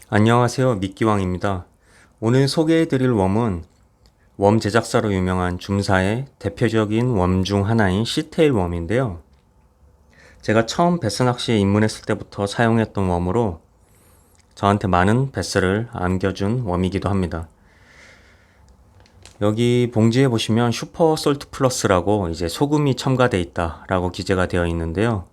안녕하세요. 미끼왕입니다. 오늘 소개해드릴 웜은 웜 제작사로 유명한 줌사의 대표적인 웜 중 하나인 시테일 웜인데요. 제가 처음 베스 낚시에 입문했을 때부터 사용했던 웜으로 저한테 많은 베스를 안겨준 웜이기도 합니다. 여기 봉지에 보시면 슈퍼 솔트 플러스라고 이제 소금이 첨가되어 있다라고 기재가 되어 있는데요.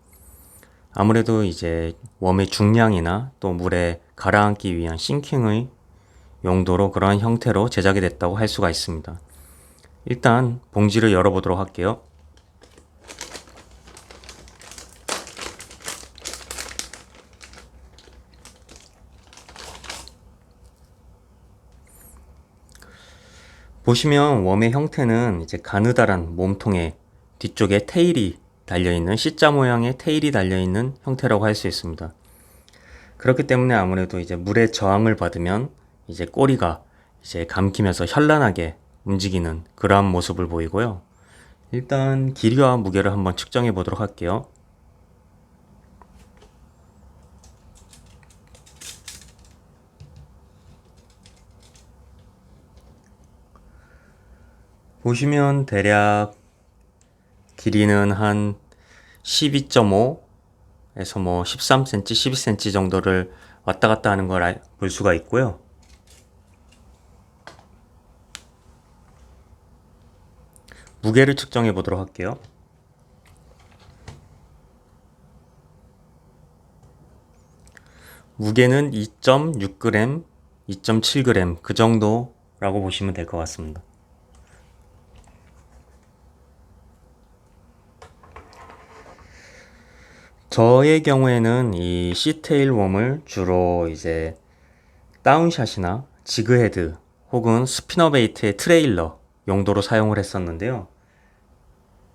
아무래도 이제 웜의 중량이나 또 물에 가라앉기 위한 싱킹의 용도로 그러한 형태로 제작이 됐다고 할 수가 있습니다. 일단 봉지를 열어보도록 할게요. 보시면 웜의 형태는 이제 가느다란 몸통에 뒤쪽에 테일이 달려있는 C자 모양의 테일이 달려있는 형태라고 할 수 있습니다. 그렇기 때문에 아무래도 이제 물의 저항을 받으면 이제 꼬리가 이제 감기면서 현란하게 움직이는 그러한 모습을 보이고요. 일단 길이와 무게를 한번 측정해 보도록 할게요. 보시면 대략 길이는 한 12.5에서 뭐 13cm, 12cm 정도를 왔다 갔다 하는 걸 볼 수가 있고요. 무게를 측정해 보도록 할게요. 무게는 2.6g, 2.7g 그 정도라고 보시면 될 것 같습니다. 저의 경우에는 이 시테일 웜을 주로 이제 다운샷이나 지그헤드 혹은 스피너베이트의 트레일러 용도로 사용을 했었는데요.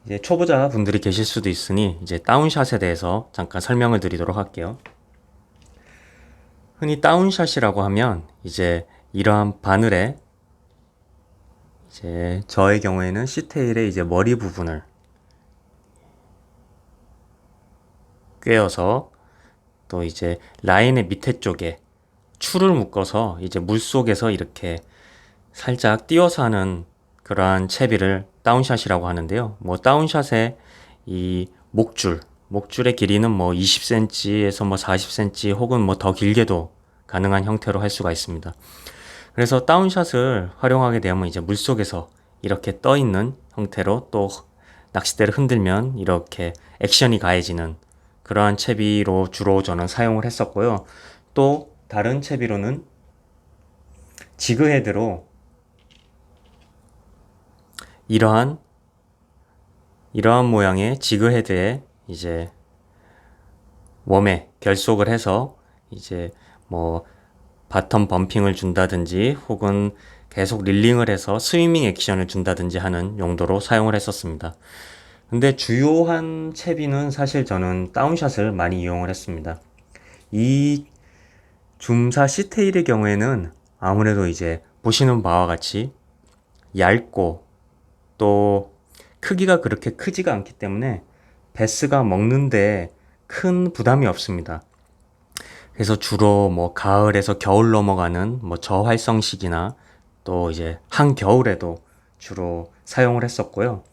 이제 초보자 분들이 계실 수도 있으니 이제 다운샷에 대해서 잠깐 설명을 드리도록 할게요. 흔히 다운샷이라고 하면 이제 이러한 바늘에 이제 저의 경우에는 시테일의 이제 머리 부분을 꿰어서 또 이제 라인의 밑에 쪽에 추를 묶어서 이제 물 속에서 이렇게 살짝 띄워서 하는 그러한 채비를 다운샷이라고 하는데요. 뭐 다운샷의 이 목줄의 길이는 뭐 20cm에서 뭐 40cm 혹은 뭐 더 길게도 가능한 형태로 할 수가 있습니다. 그래서 다운샷을 활용하게 되면 이제 물 속에서 이렇게 떠 있는 형태로 또 낚싯대를 흔들면 이렇게 액션이 가해지는 그러한 채비로 주로 저는 사용을 했었고요. 또 다른 채비로는 지그헤드로 이러한 모양의 지그헤드에 이제 웜에 결속을 해서 이제 뭐 바텀 범핑을 준다든지 혹은 계속 릴링을 해서 스위밍 액션을 준다든지 하는 용도로 사용을 했었습니다. 근데 주요한 채비는 사실 저는 다운샷을 많이 이용을 했습니다. 이 줌사 시테일의 경우에는 아무래도 이제 보시는 바와 같이 얇고 또 크기가 그렇게 크지가 않기 때문에 베스가 먹는데 큰 부담이 없습니다. 그래서 주로 뭐 가을에서 겨울 넘어가는 뭐 저활성식이나 또 이제 한겨울에도 주로 사용을 했었고요.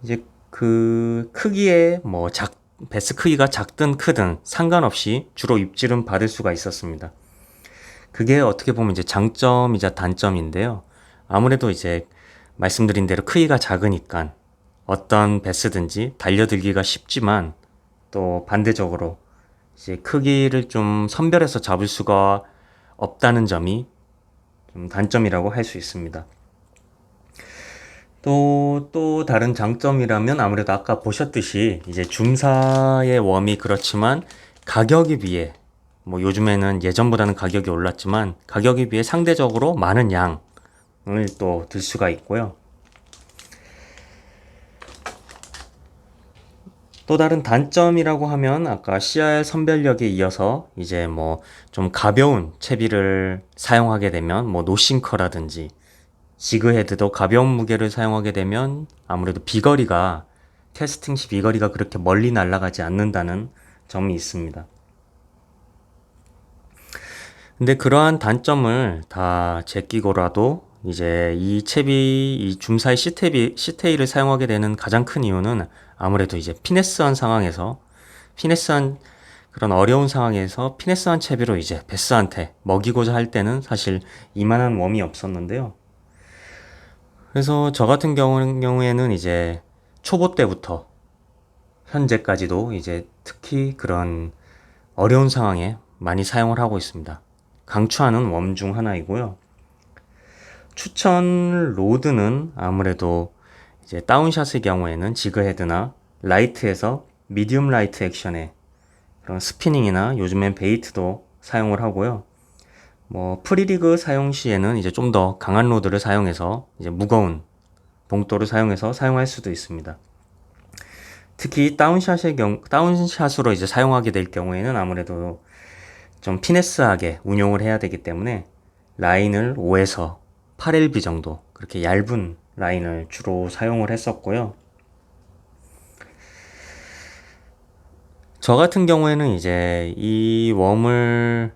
이제 그 크기에 뭐 베스 크기가 작든 크든 상관없이 주로 입질은 받을 수가 있었습니다. 그게 어떻게 보면 이제 장점이자 단점인데요. 아무래도 이제 말씀드린 대로 크기가 작으니까 어떤 베스든지 달려들기가 쉽지만 또 반대적으로 이제 크기를 좀 선별해서 잡을 수가 없다는 점이 좀 단점이라고 할 수 있습니다. 또 다른 장점이라면 아무래도 아까 보셨듯이 이제 줌사의 웜이 그렇지만 가격에 비해 뭐 요즘에는 예전보다는 가격이 올랐지만 가격에 비해 상대적으로 많은 양을 또 들 수가 있고요. 또 다른 단점이라고 하면 아까 CR 선별력에 이어서 이제 뭐 좀 가벼운 채비를 사용하게 되면 뭐 노싱커라든지 지그헤드도 가벼운 무게를 사용하게 되면 아무래도 비거리가 캐스팅 시 비거리가 그렇게 멀리 날아가지 않는다는 점이 있습니다. 근데 그러한 단점을 다 제끼고라도 이제 이 챕이 이 줌사의 시테이를 사용하게 되는 가장 큰 이유는 아무래도 이제 피네스한 그런 어려운 상황에서 피네스한 채비로 이제 베스한테 먹이고자 할 때는 사실 이만한 웜이 없었는데요. 그래서 저 같은 경우에는 이제 초보 때부터 현재까지도 이제 특히 그런 어려운 상황에 많이 사용을 하고 있습니다. 강추하는 웜 중 하나이고요. 추천 로드는 아무래도 이제 다운샷의 경우에는 지그헤드나 라이트에서 미디움 라이트 액션에 그런 스피닝이나 요즘엔 베이트도 사용을 하고요. 뭐 프리리그 사용 시에는 이제 좀 더 강한 로드를 사용해서 이제 무거운 봉돌을 사용해서 사용할 수도 있습니다. 특히 다운샷으로 이제 사용하게 될 경우에는 아무래도 좀 피네스하게 운용을 해야 되기 때문에 라인을 5에서 8LB 정도 그렇게 얇은 라인을 주로 사용을 했었고요. 저 같은 경우에는 이제 이 웜을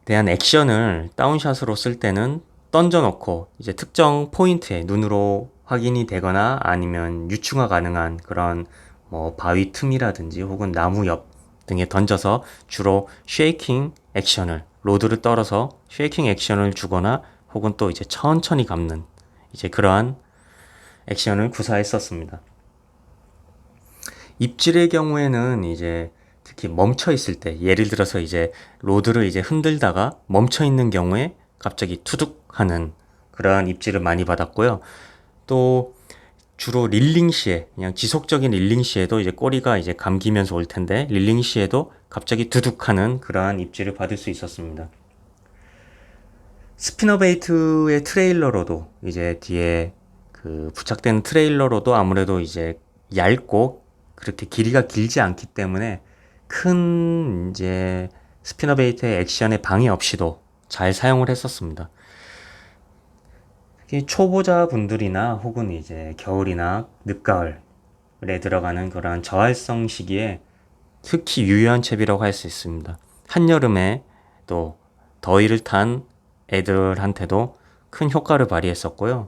대한 액션을 다운샷으로 쓸 때는 던져놓고 이제 특정 포인트에 눈으로 확인이 되거나 아니면 유충화 가능한 그런 뭐 바위 틈이라든지 혹은 나무 옆 등에 던져서 주로 쉐이킹 액션을 로드를 떨어서 쉐이킹 액션을 주거나 혹은 또 이제 천천히 감는 이제 그러한 액션을 구사했었습니다. 입질의 경우에는 이제 특히 멈춰 있을 때 예를 들어서 이제 로드를 이제 흔들다가 멈춰 있는 경우에 갑자기 투둑 하는 그러한 입질을 많이 받았고요. 또 주로 릴링 시에 그냥 지속적인 릴링 시에도 이제 꼬리가 이제 감기면서 올 텐데 릴링 시에도 갑자기 두둑 하는 그러한 입질을 받을 수 있었습니다. 스피너베이트의 트레일러로도 이제 뒤에 그 부착된 트레일러로도 아무래도 이제 얇고 그렇게 길이가 길지 않기 때문에 큰 이제 스피너베이트의 액션에 방해 없이도 잘 사용을 했었습니다. 특히 초보자 분들이나 혹은 이제 겨울이나 늦가을에 들어가는 그런 저활성 시기에 특히 유효한 챕이라고 할 수 있습니다. 한여름에 또 더위를 탄 애들한테도 큰 효과를 발휘했었고요.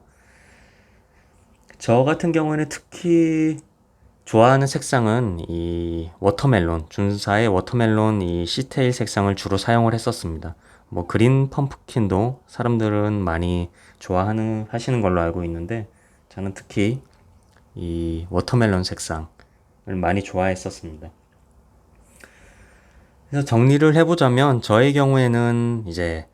저 같은 경우에는 특히 좋아하는 색상은 이 워터멜론, 준사의 워터멜론 이 시테일 색상을 주로 사용을 했었습니다. 뭐 그린 펌프킨도 사람들은 많이 하시는 걸로 알고 있는데 저는 특히 이 워터멜론 색상을 많이 좋아했었습니다. 그래서 정리를 해보자면 저의 경우에는 이제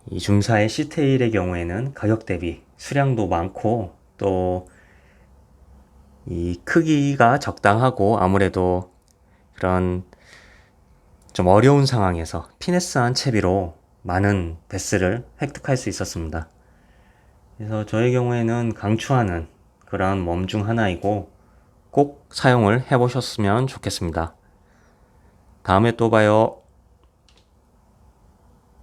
이 줌사의 시테일의 경우에는 가격 대비 수량도 많고 또 이 크기가 적당하고 아무래도 그런 좀 어려운 상황에서 피네스한 채비로 많은 베스를 획득할 수 있었습니다. 그래서 저의 경우에는 강추하는 그러한 웜 중 하나이고 꼭 사용을 해보셨으면 좋겠습니다. 다음에 또 봐요.